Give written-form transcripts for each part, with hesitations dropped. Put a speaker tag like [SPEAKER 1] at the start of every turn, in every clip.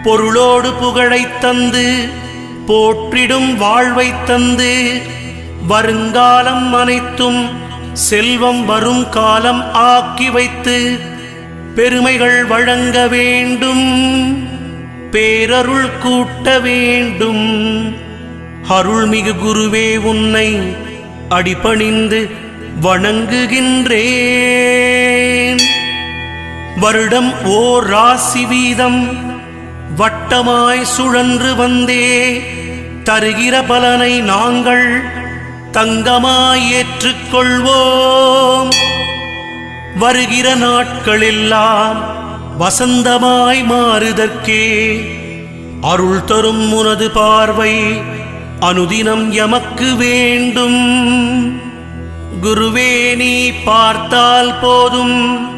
[SPEAKER 1] பொருளோடு புகழைத் தந்து போற்றிடும் வாழ்வைத் தந்து வருங்காலம் அனைத்தும் செல்வம் வரும் காலம் ஆக்கி வைத்து பெருமைகள் வழங்க வேண்டும், பேரருள் கூட்ட வேண்டும். அருள்மிகு குருவே, உன்னை அடிபணிந்து வணங்குகின்றேன். வருடம் ஓர் ராசி வீதம் வட்டமாய் சுழன்று வந்தே தருகிற பலனை நாங்கள் தங்கமாய் ஏற்றுக்கொள்வோம். வருகிற நாட்களெல்லாம் வசந்தமாய் மாறுதற்கே அருள் தரும் உனது பார்வை அனுதினம் எமக்கு வேண்டும். குருவே, நீ பார்த்தால் போதும்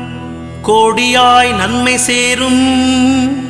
[SPEAKER 1] கோடியாய் நன்மை சேரும்.